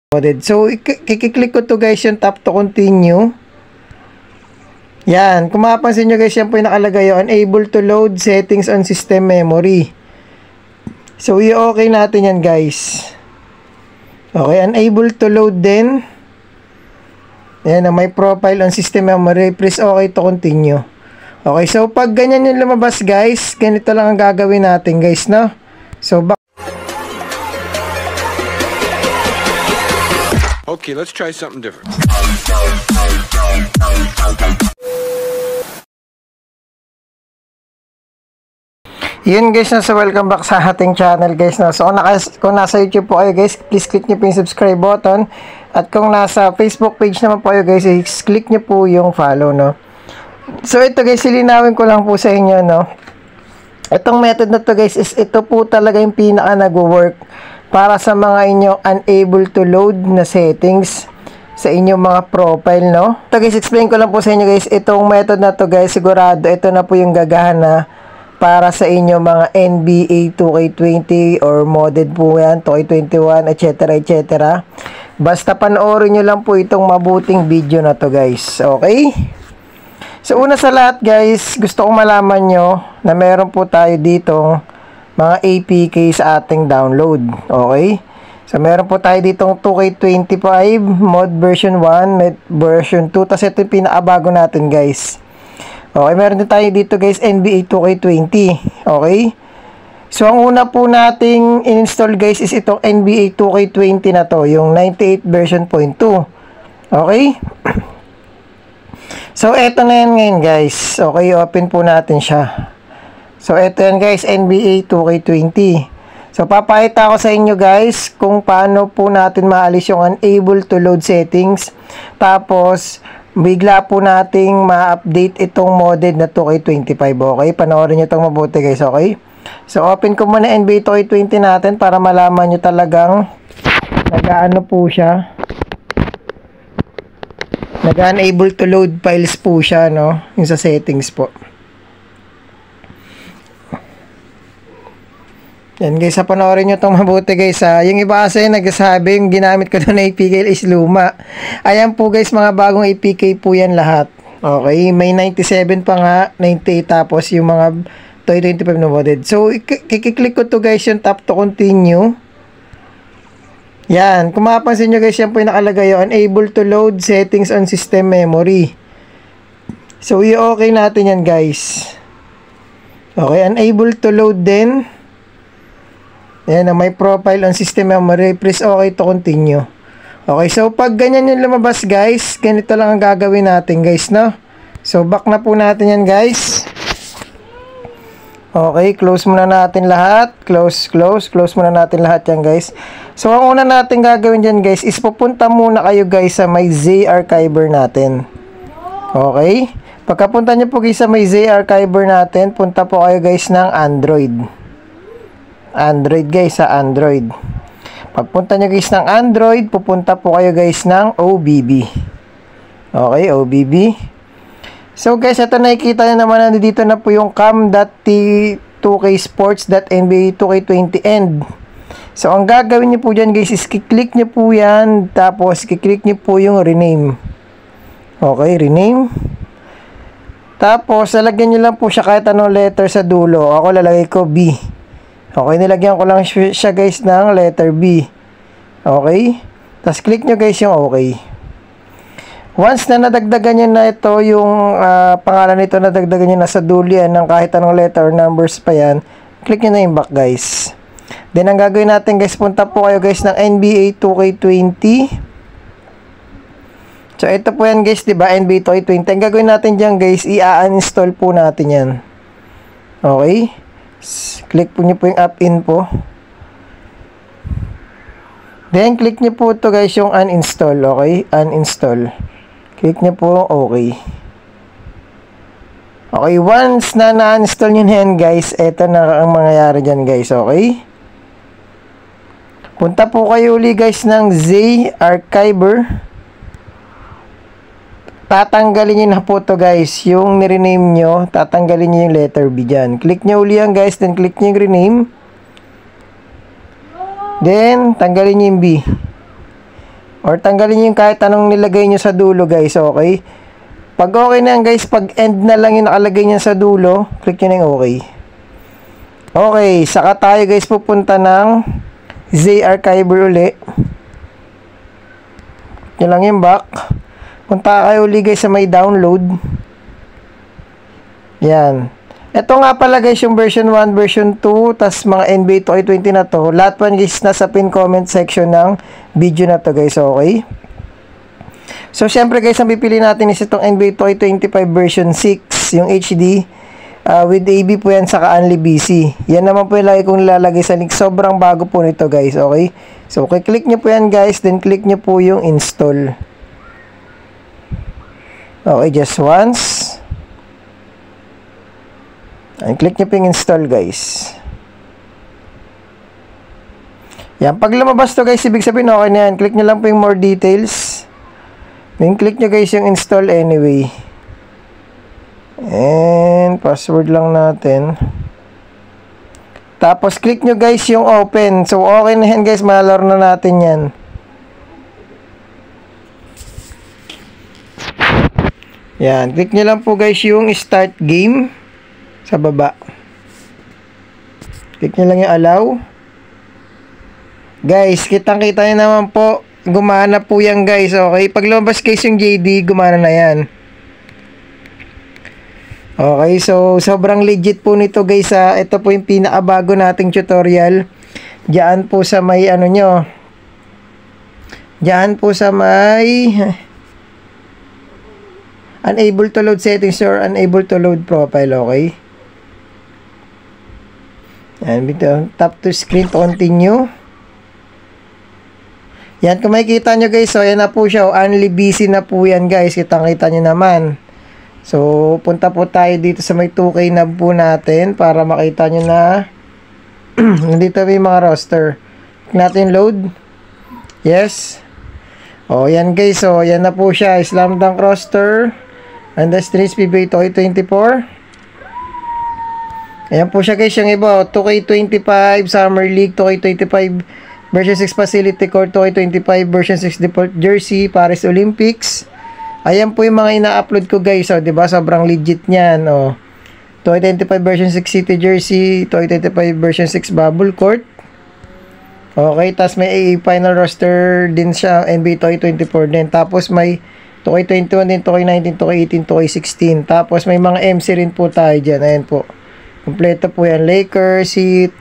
So, kiklik ko to guys yung tap to continue. Yan. Kung mapapansin nyo guys, yan po yung nakalagay yun. Unable to load settings on system memory. So, i-okay natin yan guys. Okay. Unable to load din. Yan. May profile on system memory. Press okay to continue. Okay. So, pag ganyan yung lumabas guys, ganito lang ang gagawin natin guys, no? So, okay, let's try something different. Yun guys, nasa welcome back sa ating channel guys. No? So kung nasa YouTube po kayo guys, please click nyo po yung subscribe button. At kung nasa Facebook page naman po kayo guys, click nyo po yung follow. No? So ito guys, silinawin ko lang po sa inyo. No? Itong method na to guys, is ito po talaga yung pinaka nag-work para sa mga inyong unable to load na settings sa inyong mga profile, no? Ito guys, explain ko lang po sa inyo guys, itong method na to guys, sigurado ito na po yung gagana para sa inyong mga NBA 2K20 or modded po yan, 2K21, etc. etc. Basta panoorin nyo lang po itong mabuting video na to guys, okay? So una sa lahat guys, gusto kong malaman nyo na meron po tayo dito mga APK sa ating download. Okay? So, meron po tayo ditong 2K25 mod version 1, version 2. Tapos ito yung pinakabago natin, guys. Okay, meron din tayo dito, guys, NBA 2K20. Okay? So, ang una po nating in-install, guys, is itong NBA 2K20 na to. Yung 98 version 0.2. Okay? So, eto na yan ngayon, guys. Okay, open po natin siya. So, ito yan guys, NBA 2K20. So, papakita ko sa inyo guys kung paano po natin maalis yung unable to load settings. Tapos, bigla po nating ma-update itong modded na 2K25. Okay? Panoorin nyo itong mabuti guys. Okay? So, open ko muna NBA 2K20 natin para malaman nyo talagang nag-ano po siya. Nag-unable to load files po siya, no? Yung sa settings po. Yan guys, sa panoorin nyo itong mabuti guys ha. Yung iba kasi nagsasabi yung ginamit ko doon na APK is luma. Ayan po guys, mga bagong APK po yan lahat. Okay, may 97 pa nga, 98 tapos yung mga 25 na modded. So, kiklik ko to guys yung tap to continue. Yan, kung mapapansin nyo guys, yan po yung nakalagay yun. Unable to load settings on system memory. So, i-okay natin yan guys. Okay, unable to load din. Ayan na, may profile on system memory. Press okay to continue. Okay, so pag ganyan yung lumabas guys, ganito lang ang gagawin natin guys, no? So, back na po natin yan guys. Okay, close muna natin lahat. Close muna natin lahat yan guys. So, ang una natin gagawin dyan guys, is pupunta muna kayo guys sa may Z-Archiver natin. Okay? Pagkapunta nyo po guys sa may Z-Archiver natin, punta po kayo guys ng Android guys, sa Android. Pagpunta nyo guys ng Android, pupunta po kayo guys ng OBB. Okay, OBB. So guys, ito nakikita nyo naman, nandito na po yung cam.t2ksports.nba2k20end. So ang gagawin nyo po dyan guys is kiklik nyo po yan, tapos kiklik nyo po yung rename. Okay, rename. Tapos lalagyan nyo lang po siya kahit anong letter sa dulo. Ako lalagay ko B. Okay, nilagyan ko lang siya guys ng letter B. Okay? Tapos click nyo guys yung okay. Once na nadagdagan nyo na ito, yung pangalan nito nadagdagan nyo na sa dulo yan ng kahit anong letter or numbers pa yan, click nyo na yung back guys. Then ang gagawin natin guys, punta po kayo guys ng NBA 2K20. So ito po yan guys, diba? NBA 2K20. Ang gagawin natin dyan guys, i-uninstall po natin yan. Okay? Click po nyo po yung app info. Then, click nyo po ito guys yung uninstall. Okay? Uninstall. Click nyo po okay. Okay, once na na-install nyo na yan guys, ito na ang mangyayari dyan guys. Okay? Punta po kayo uli guys ng Z-Archiver. Tatanggalin nyo na po to guys, yung nirename nyo, tatanggalin nyo yung letter B dyan. Click nyo uli yan guys, then click nyo yung rename. Then, tanggalin nyo yung B. Or tanggalin nyo yung kahit anong nilagay nyo sa dulo guys, okay? Pag okay na yan guys, pag end na lang yung nakalagay nyo sa dulo, click nyo na yung okay. Okay, saka tayo guys pupunta ng Z-Archiver uli. Yun lang yung back. Punta kayo uli guys sa may download. Yan. Ito nga pala guys yung version 1, version 2, tas mga NBA 2K20 na to. Lahat po guys nasa pin comment section ng video na to guys, okay? So syempre guys, ang pipili natin is itong NBA 2K25 version 6, yung HD. With AB po yan, saka Only BC. Yan naman po yung lagi kong nilalagay sa link. Sobrang bago po nito guys, okay? So click nyo po yan guys, then click nyo po yung install. Okay, just once. And click nyo po yung install guys. Yan, pag lumabas to guys, ibig sabihin okay na yan. Click nyo lang po yung more details. Then click nyo guys yung install anyway. And password lang natin. Tapos click nyo guys yung open. So okay na yan guys, malaro na natin yan. Yan, click nyo lang po guys yung start game sa baba. Click nyo lang yung allow. Guys, kitang-kita nyo naman po, gumana po yan guys, okay? Pag lumabas guys yung JD, gumana na yan. Okay, so sobrang legit po nito guys. Ito po yung pinakabago nating tutorial. Diyan po sa may ano nyo. Diyan po sa may unable to load settings or unable to load profile, okay? And tap to screen to continue. Yan, kung makikita nyo guys, so yan na po siya. Only BC na po yan guys. Kitang-kita nyo naman. So, punta po tayo dito sa may 2K na po natin para makita nyo na nandito may mga roster. Click natin load. Yes. O, yan guys. So, yan na po siya. Slam Dunk roster. And the streets PBA 2K24. Ayan po siya guys. Yung iba, 2K25 Summer League, 2K25 version 6 Facility Court, 2K25 version 6 Default Jersey, Paris Olympics. Ayan po yung mga ina-upload ko guys. O, diba? Sobrang legit niyan. O, 2K25 version 6 City Jersey, 2K25 version 6 Bubble Court. Okay, tapos may AA final roster din siya, NBA 2K24 din. Tapos may 2K21 din, 2K19, 2K18, 2K16. Tapos may mga MC rin po tayo dyan. Ayan po. Kompleto po yan. Lakers, Heat.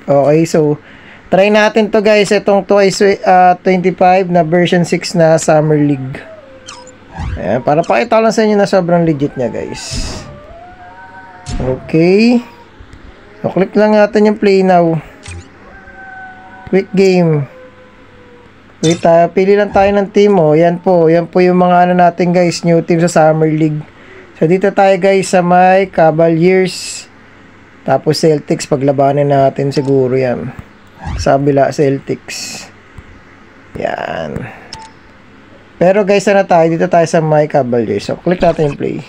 Okay, so try natin to guys. Itong 2K25 na version 6 na Summer League. Ayan, para pakita lang sa inyo na sobrang legit niya guys. Okay. So click lang natin yung play now. Quick game. Wait, pili lang tayo ng team. O, yan po yung mga ano natin guys, new team sa Summer League. So dito tayo guys sa may Cavaliers. Tapos Celtics, paglabanan natin siguro yan. Sa kabila, Celtics. Yan. Pero guys, sana tayo, dito tayo sa my Cavaliers. So click natin yung play.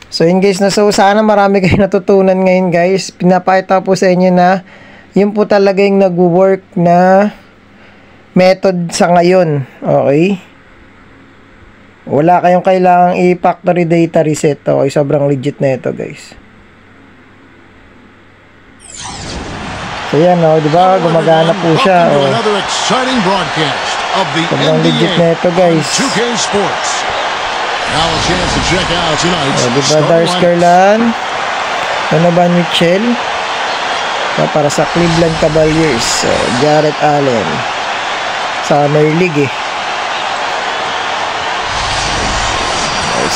So yun guys, so sana marami kayong natutunan ngayon guys. Pinapakita po sa inyo na yun po talaga yung nag-work na method sa ngayon. Okay? Wala kayong kailangang i-factory data reset. Okay, sobrang legit na ito guys. So yan o, diba? Gumagana po siya. O. Sobrang legit na ito guys. O, diba? Darius Garland, Donovan Mitchell. Para sa Cleveland Cavaliers. So, Jarrett Allen. Summer League eh.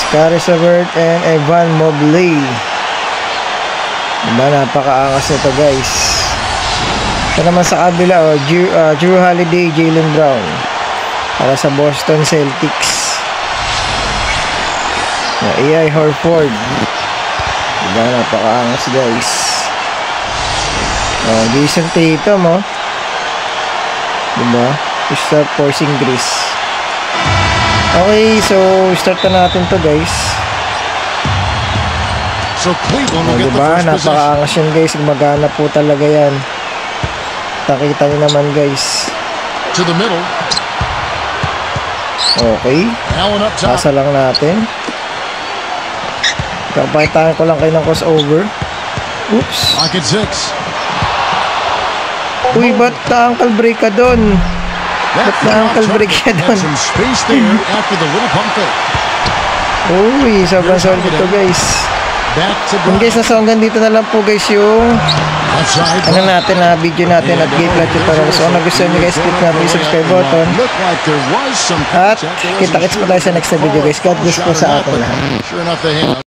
Caris LeVert and Evan Mobley. Diba? Napakaangas nito guys. Ito naman sa kabila, Drew Holiday, Jaylen Brown. Para sa Boston Celtics. AI Horford. Diba? Napakaangas guys. Jason Tatum, diba? Start forcing Grease. Okay, so start na natin to guys. So Cleveland will get the diba? first possession. Napakaangas yun guys. Gumagana po talaga yan. Nakita nyo naman guys. to the middle. Okay. Allen up top. Pasa lang natin. Kapakitaan ko lang kayo ng crossover. Oops. Pocket 6. Uy, ba't na-ankle break ka dun? Ba't na-ankle break ka dun? Some space there after the little pump fake. Uy, sobrang solid ito guys. Back to Yung guys, nasa hanggang dito na lang po guys yung outside. ano natin na video natin at gameplay tutorial. So kung nagustuhan nyo guys, click na po yung subscribe button. Looked like there was some At kita-kits po tayo sa next na video guys. God bless po sa atin lahat. Sure enough, they have.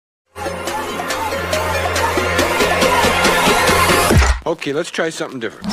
Okay, let's try something different.